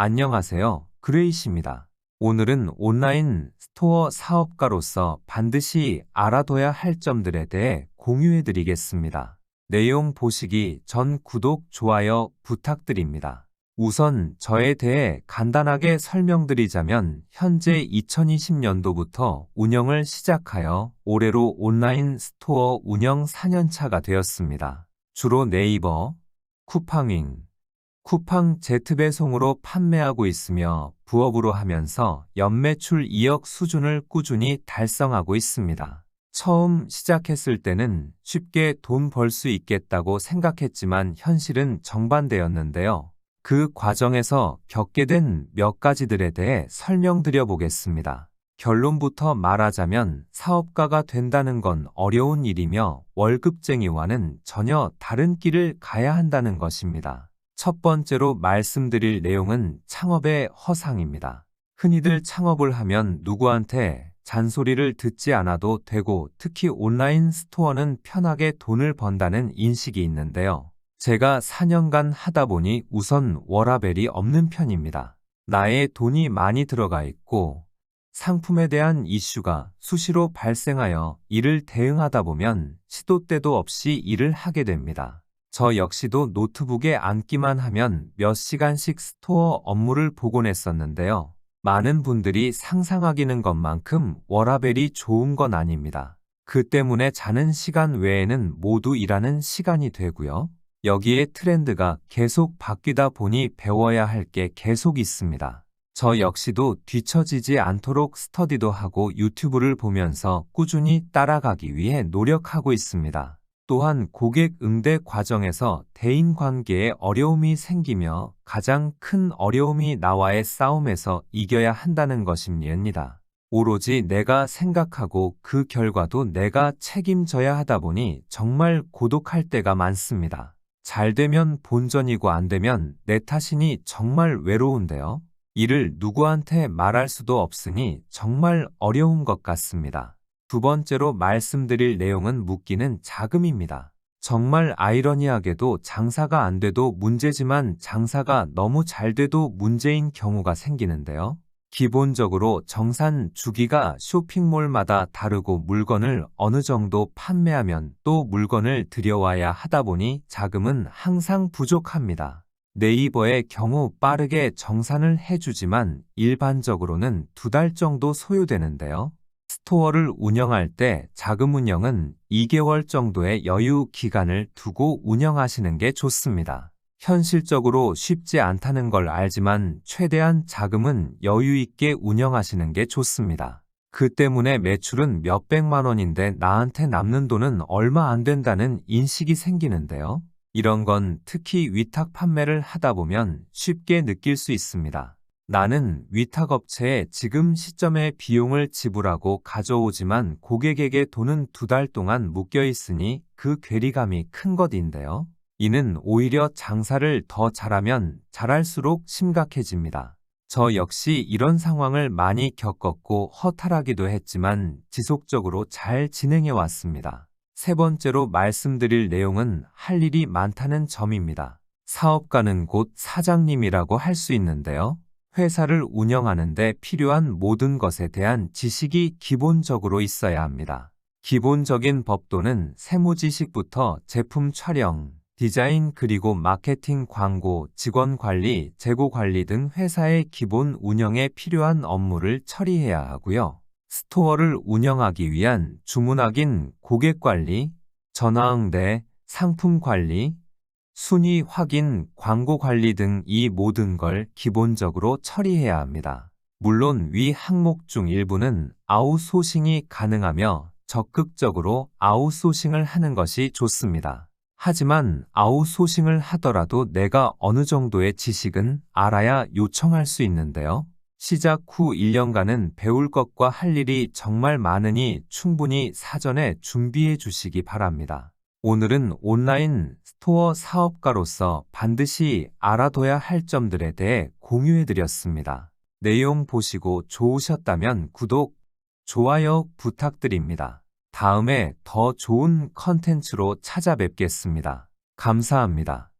안녕하세요. 그레이시입니다. 오늘은 온라인 스토어 사업가로서 반드시 알아둬야 할 점들에 대해 공유해 드리겠습니다. 내용 보시기 전 구독, 좋아요 부탁드립니다. 우선 저에 대해 간단하게 설명드리자면 현재 2020년도부터 운영을 시작하여 올해로 온라인 스토어 운영 4년차가 되었습니다. 주로 네이버, 쿠팡윙, 쿠팡 제트배송으로 판매하고 있으며 부업으로 하면서 연매출 2억 수준을 꾸준히 달성하고 있습니다. 처음 시작했을 때는 쉽게 돈 벌 수 있겠다고 생각했지만 현실은 정반대였는데요. 그 과정에서 겪게 된 몇 가지들에 대해 설명드려 보겠습니다. 결론부터 말하자면 사업가가 된다는 건 어려운 일이며 월급쟁이와는 전혀 다른 길을 가야 한다는 것입니다. 첫 번째로 말씀드릴 내용은 창업의 허상입니다. 흔히들 창업을 하면 누구한테 잔소리를 듣지 않아도 되고 특히 온라인 스토어는 편하게 돈을 번다는 인식이 있는데요. 제가 4년간 하다 보니 우선 워라밸이 없는 편입니다. 나의 돈이 많이 들어가 있고 상품에 대한 이슈가 수시로 발생하여 이를 대응하다 보면 시도 때도 없이 일을 하게 됩니다. 저 역시도 노트북에 앉기만 하면 몇 시간씩 스토어 업무를 보곤 했었는데요. 많은 분들이 상상하기는 것만큼 워라밸이 좋은 건 아닙니다. 그 때문에 자는 시간 외에는 모두 일하는 시간이 되고요. 여기에 트렌드가 계속 바뀌다 보니 배워야 할 게 계속 있습니다. 저 역시도 뒤처지지 않도록 스터디도 하고 유튜브를 보면서 꾸준히 따라가기 위해 노력하고 있습니다. 또한 고객 응대 과정에서 대인관계에 어려움이 생기며 가장 큰 어려움이 나와의 싸움에서 이겨야 한다는 것입니다. 오로지 내가 생각하고 그 결과도 내가 책임져야 하다 보니 정말 고독할 때가 많습니다. 잘 되면 본전이고 안 되면 내 탓이니 정말 외로운데요. 이를 누구한테 말할 수도 없으니 정말 어려운 것 같습니다. 두 번째로 말씀드릴 내용은 묶이는 자금입니다. 정말 아이러니하게도 장사가 안 돼도 문제지만 장사가 너무 잘 돼도 문제인 경우가 생기는데요. 기본적으로 정산 주기가 쇼핑몰마다 다르고 물건을 어느 정도 판매하면 또 물건을 들여와야 하다 보니 자금은 항상 부족합니다. 네이버의 경우 빠르게 정산을 해주지만 일반적으로는 2달 정도 소요되는데요. 스토어를 운영할 때 자금 운영은 2개월 정도의 여유 기간을 두고 운영하시는 게 좋습니다. 현실적으로 쉽지 않다는 걸 알지만 최대한 자금은 여유 있게 운영하시는 게 좋습니다. 그 때문에 매출은 몇백만 원인데 나한테 남는 돈은 얼마 안 된다는 인식이 생기는데요. 이런 건 특히 위탁 판매를 하다 보면 쉽게 느낄 수 있습니다. 나는 위탁업체에 지금 시점에 비용을 지불하고 가져오지만 고객에게 돈은 2달 동안 묶여 있으니 그 괴리감이 큰 것인데요. 이는 오히려 장사를 더 잘하면 잘할수록 심각해집니다. 저 역시 이런 상황을 많이 겪었고 허탈하기도 했지만 지속적으로 잘 진행해 왔습니다. 세 번째로 말씀드릴 내용은 할 일이 많다는 점입니다. 사업가는 곧 사장님이라고 할 수 있는데요. 회사를 운영하는 데 필요한 모든 것에 대한 지식이 기본적으로 있어야 합니다. 기본적인 법도는 세무 지식부터 제품 촬영, 디자인 그리고 마케팅, 광고, 직원 관리, 재고 관리 등 회사의 기본 운영에 필요한 업무를 처리해야 하고요. 스토어를 운영하기 위한 주문 확인, 고객 관리, 전화 응대, 상품 관리, 순위 확인, 광고 관리 등 이 모든 걸 기본적으로 처리해야 합니다. 물론 위 항목 중 일부는 아웃소싱이 가능하며 적극적으로 아웃소싱을 하는 것이 좋습니다. 하지만 아웃소싱을 하더라도 내가 어느 정도의 지식은 알아야 요청할 수 있는데요. 시작 후 1년간은 배울 것과 할 일이 정말 많으니 충분히 사전에 준비해 주시기 바랍니다. 오늘은 온라인 스토어 사업가로서 반드시 알아둬야 할 점들에 대해 공유해 드렸습니다. 내용 보시고 좋으셨다면 구독, 좋아요 부탁드립니다. 다음에 더 좋은 컨텐츠로 찾아뵙겠습니다. 감사합니다.